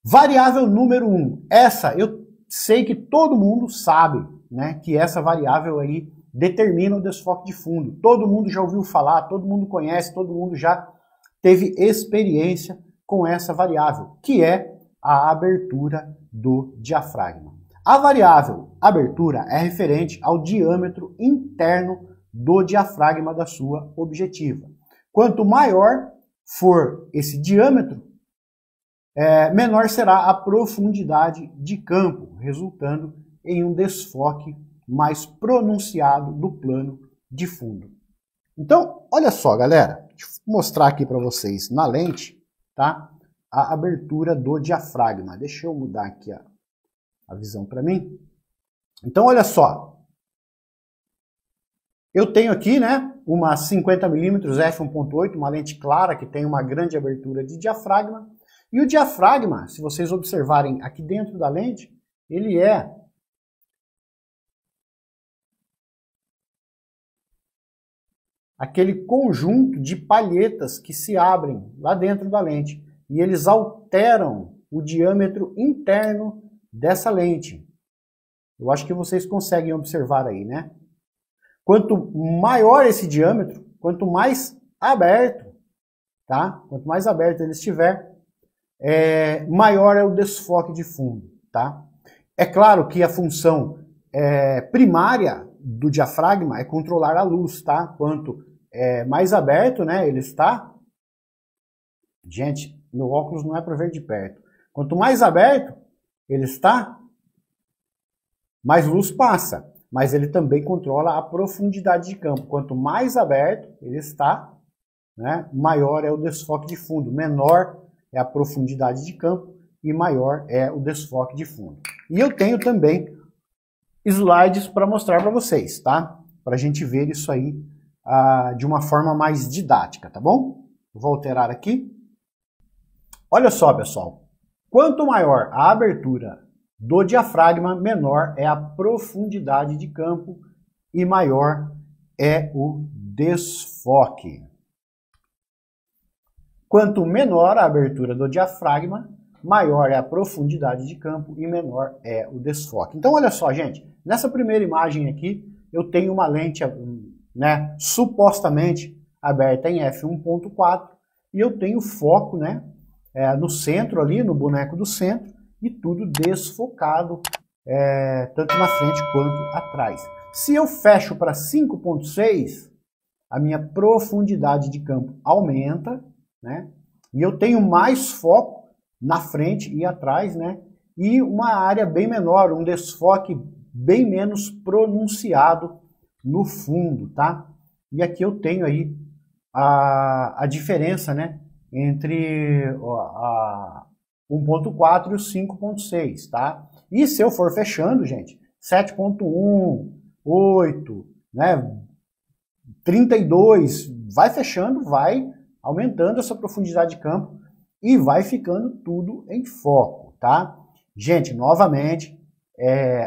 Variável número 1. Essa eu sei que todo mundo sabe, né, que essa variável aí determina o desfoque de fundo. Todo mundo já ouviu falar, todo mundo conhece, todo mundo já teve experiência com essa variável, que é a abertura do diafragma. A variável abertura é referente ao diâmetro interno do diafragma da sua objetiva. Quanto maior for esse diâmetro, menor será a profundidade de campo, resultando em um desfoque mais pronunciado do plano de fundo. Então, olha só, galera, deixa eu mostrar aqui para vocês na lente, tá? A abertura do diafragma. Deixa eu mudar aqui a visão para mim. Então, olha só. Eu tenho aqui, né, uma 50mm f1.8, uma lente clara que tem uma grande abertura de diafragma. E o diafragma, se vocês observarem aqui dentro da lente, ele é aquele conjunto de palhetas que se abrem lá dentro da lente. E eles alteram o diâmetro interno dessa lente. Eu acho que vocês conseguem observar aí, né? Quanto maior esse diâmetro, quanto mais aberto, tá? Quanto mais aberto ele estiver, maior é o desfoque de fundo, tá? É claro que a função primária do diafragma é controlar a luz, tá? Quanto mais aberto, né, ele está... Gente, meu óculos não é para ver de perto. Quanto mais aberto ele está, mais luz passa. Mas ele também controla a profundidade de campo. Quanto mais aberto ele está, né, maior é o desfoque de fundo. Menor é a profundidade de campo e maior é o desfoque de fundo. E eu tenho também slides para mostrar para vocês, tá? Para a gente ver isso aí de uma forma mais didática, tá bom? Vou alterar aqui. Olha só, pessoal. Quanto maior a abertura do diafragma, menor é a profundidade de campo e maior é o desfoque. Quanto menor a abertura do diafragma, maior é a profundidade de campo e menor é o desfoque. Então, olha só, gente. Nessa primeira imagem aqui, eu tenho uma lente, né, supostamente aberta em f1.4 e eu tenho foco, né, no centro ali, no boneco do centro, e tudo desfocado, tanto na frente quanto atrás. Se eu fecho para 5.6, a minha profundidade de campo aumenta, né, e eu tenho mais foco na frente e atrás, né, e uma área bem menor, um desfoque bem menos pronunciado no fundo, tá? E aqui eu tenho aí a diferença, né, entre a 1.4 e o 5.6, tá? E se eu for fechando, gente, 7.1, 8, né, 32, vai fechando, vai aumentando essa profundidade de campo e vai ficando tudo em foco, tá? Gente, novamente,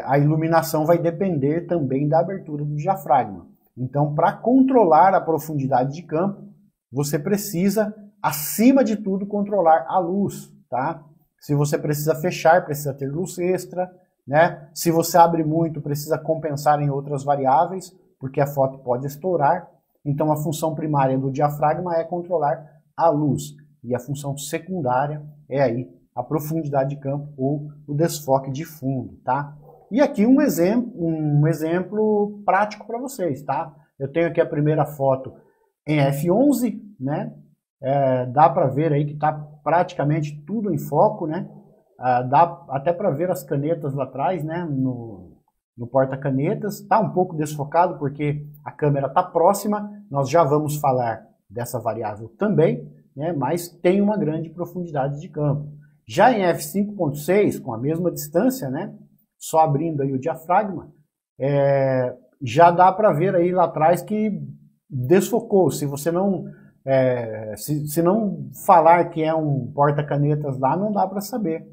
a iluminação vai depender também da abertura do diafragma. Então, para controlar a profundidade de campo, você precisa, acima de tudo, controlar a luz, tá? Se você precisa fechar, precisa ter luz extra, né? Se você abre muito, precisa compensar em outras variáveis, porque a foto pode estourar. Então, a função primária do diafragma é controlar a luz. E a função secundária é aí a profundidade de campo ou o desfoque de fundo, tá? E aqui um exemplo prático para vocês, tá? Eu tenho aqui a primeira foto em f11, né? Dá para ver aí que está praticamente tudo em foco, né? Dá até para ver as canetas lá atrás, né? No porta-canetas. Está um pouco desfocado porque a câmera está próxima. Nós já vamos falar dessa variável também, né? Mas tem uma grande profundidade de campo. Já em f5.6, com a mesma distância, né? Só abrindo aí o diafragma, já dá para ver aí lá atrás que desfocou. Se você não... se não falar que é um porta-canetas lá, não dá para saber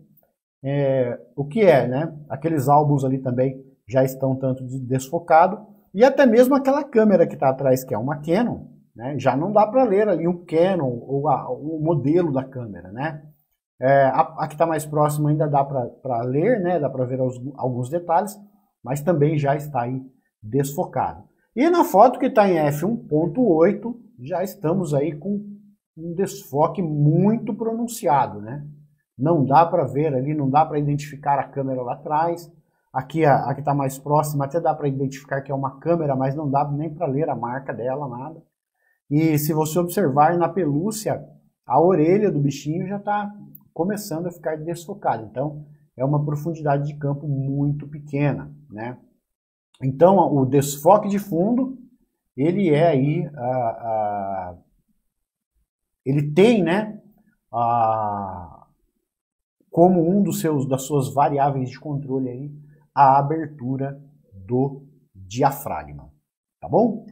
o que é, né? Aqueles álbuns ali também já estão tanto desfocado e até mesmo aquela câmera que está atrás, que é uma Canon, né? Já não dá para ler ali o Canon ou o modelo da câmera, né? A que está mais próxima ainda dá para ler, né? Dá para ver alguns detalhes, mas também já está aí desfocado. E na foto que está em f1.8, já estamos aí com um desfoque muito pronunciado, né? Não dá para ver ali, não dá para identificar a câmera lá atrás. Aqui a que está mais próxima até dá para identificar que é uma câmera, mas não dá nem para ler a marca dela, nada. E se você observar na pelúcia, a orelha do bichinho já está começando a ficar desfocada. Então, é uma profundidade de campo muito pequena, né? Então, o desfoque de fundo, ele é aí, ele tem, né, como um das suas variáveis de controle aí, a abertura do diafragma, tá bom?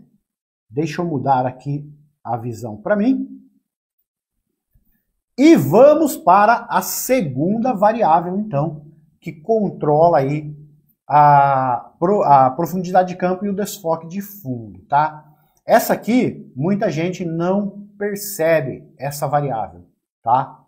Deixa eu mudar aqui a visão para mim. E vamos para a segunda variável, então, que controla aí a profundidade de campo e o desfoque de fundo, tá? Essa aqui, muita gente não percebe essa variável, tá?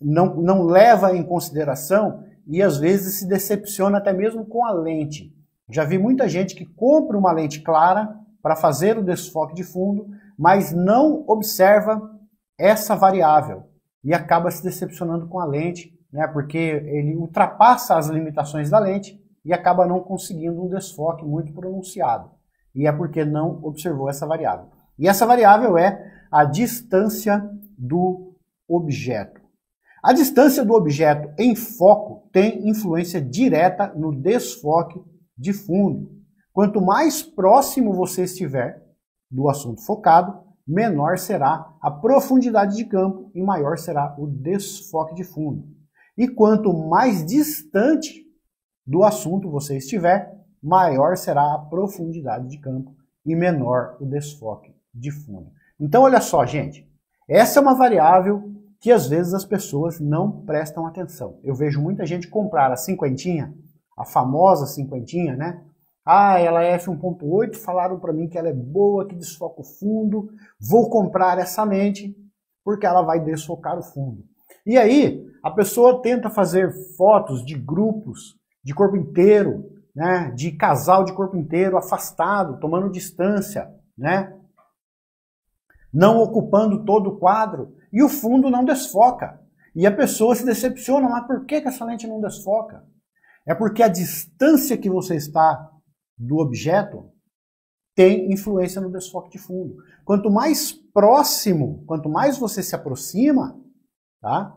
Não leva em consideração e às vezes se decepciona até mesmo com a lente. Já vi muita gente que compra uma lente clara para fazer o desfoque de fundo, mas não observa essa variável e acaba se decepcionando com a lente, né? Porque ele ultrapassa as limitações da lente e acaba não conseguindo um desfoque muito pronunciado. E é porque não observou essa variável. E essa variável é a distância do objeto. A distância do objeto em foco tem influência direta no desfoque de fundo. Quanto mais próximo você estiver do assunto focado, menor será a profundidade de campo e maior será o desfoque de fundo. E quanto mais distante do assunto você estiver, maior será a profundidade de campo e menor o desfoque de fundo. Então, olha só, gente, essa é uma variável que às vezes as pessoas não prestam atenção. Eu vejo muita gente comprar a cinquentinha, a famosa cinquentinha, né? Ah, ela é f1.8, falaram para mim que ela é boa, que desfoca o fundo, vou comprar essa lente porque ela vai desfocar o fundo. E aí, a pessoa tenta fazer fotos de grupos de corpo inteiro, né, de casal de corpo inteiro afastado, tomando distância, né, não ocupando todo o quadro, e o fundo não desfoca. E a pessoa se decepciona, mas por que essa lente não desfoca? É porque a distância que você está do objeto tem influência no desfoque de fundo. Quanto mais próximo, quanto mais você se aproxima, tá?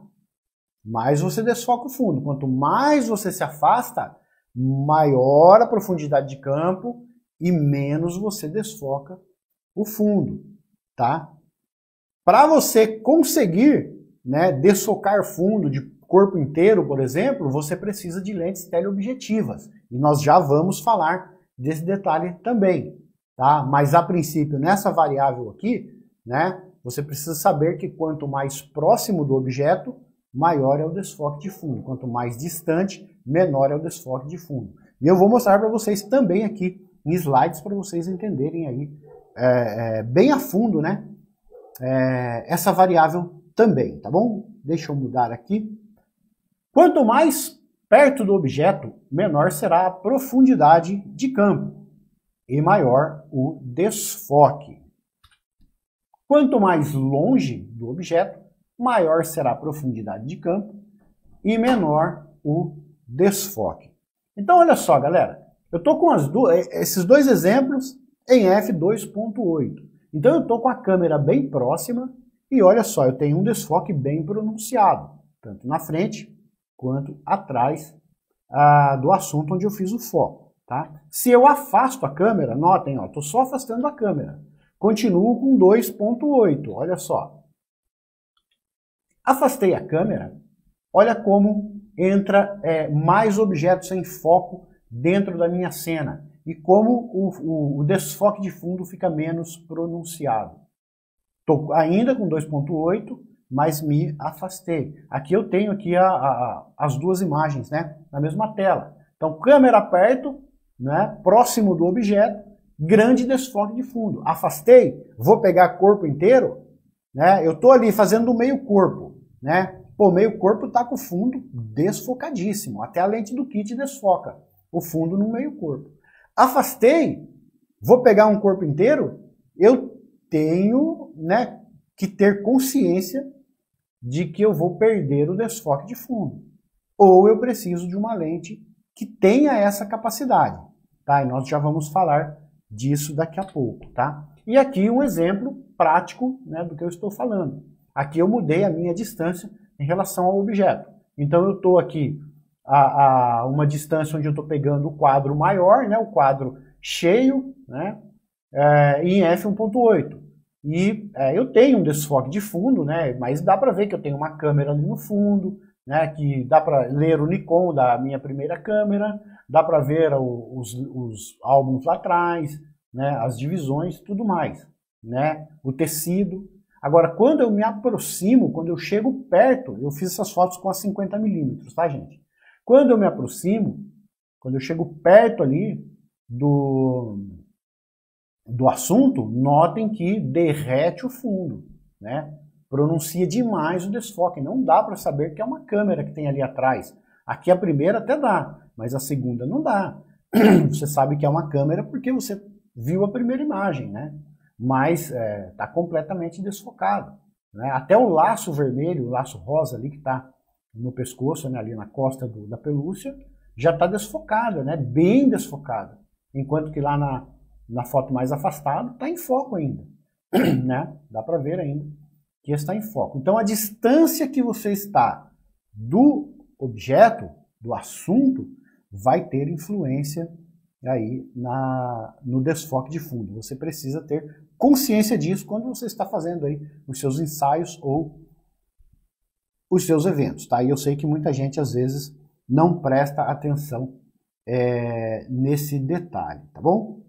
Mais você desfoca o fundo. Quanto mais você se afasta, maior a profundidade de campo e menos você desfoca o fundo, tá? Para você conseguir, né, desfocar fundo de corpo inteiro, por exemplo, você precisa de lentes teleobjetivas. E nós já vamos falar desse detalhe também, tá? Mas a princípio, nessa variável aqui, né, você precisa saber que quanto mais próximo do objeto, maior é o desfoque de fundo. Quanto mais distante, menor é o desfoque de fundo. E eu vou mostrar para vocês também aqui em slides para vocês entenderem aí bem a fundo, né, essa variável também, tá bom? Deixa eu mudar aqui. Quanto mais perto do objeto, menor será a profundidade de campo e maior o desfoque. Quanto mais longe do objeto, maior será a profundidade de campo e menor o desfoque. Então, olha só, galera, eu estou com esses dois exemplos em f2.8. Então, eu estou com a câmera bem próxima e olha só, eu tenho um desfoque bem pronunciado, tanto na frente quanto atrás do assunto onde eu fiz o foco. Tá? Se eu afasto a câmera, notem, estou só afastando a câmera. Continuo com 2.8, olha só. Afastei a câmera, olha como entra mais objetos em foco dentro da minha cena e como o desfoque de fundo fica menos pronunciado. Estou ainda com 2.8, mas me afastei. Aqui eu tenho aqui as duas imagens, né, na mesma tela. Então, câmera perto, né, próximo do objeto, grande desfoque de fundo. Afastei, vou pegar corpo inteiro, né, eu estou ali fazendo o meio corpo, né, Pô, meio corpo tá com o fundo desfocadíssimo. Até a lente do kit desfoca o fundo no meio corpo. Afastei, vou pegar um corpo inteiro, eu tenho, né, que ter consciência de que eu vou perder o desfoque de fundo. Ou eu preciso de uma lente que tenha essa capacidade, tá? E nós já vamos falar disso daqui a pouco, tá? E aqui um exemplo prático, né, do que eu estou falando. Aqui eu mudei a minha distância em relação ao objeto. Então eu estou aqui a uma distância onde eu estou pegando o quadro maior, né, o quadro cheio, né, em f1.8. E eu tenho um desfoque de fundo, né, mas dá para ver que eu tenho uma câmera ali no fundo, né, que dá para ler o Nikon da minha primeira câmera, dá para ver os álbuns lá atrás, né, as divisões, tudo mais, né, o tecido. Agora, quando eu me aproximo, quando eu chego perto, eu fiz essas fotos com a 50mm, tá, gente? Quando eu me aproximo, quando eu chego perto ali do assunto, notem que derrete o fundo, né? Pronuncia demais o desfoque. Não dá para saber que é uma câmera que tem ali atrás. Aqui a primeira até dá, mas a segunda não dá. Você sabe que é uma câmera porque você viu a primeira imagem, né? Mas está completamente desfocado, né? Até o laço vermelho, o laço rosa ali que está no pescoço, né, ali na costa da pelúcia, já está desfocado, né? Bem desfocado. Enquanto que lá na foto mais afastada está em foco ainda, né? Dá para ver ainda que está em foco. Então a distância que você está do objeto, do assunto, vai ter influência aí no desfoque de fundo. Você precisa ter consciência disso quando você está fazendo aí os seus ensaios ou os seus eventos, tá? E eu sei que muita gente às vezes não presta atenção nesse detalhe, tá bom?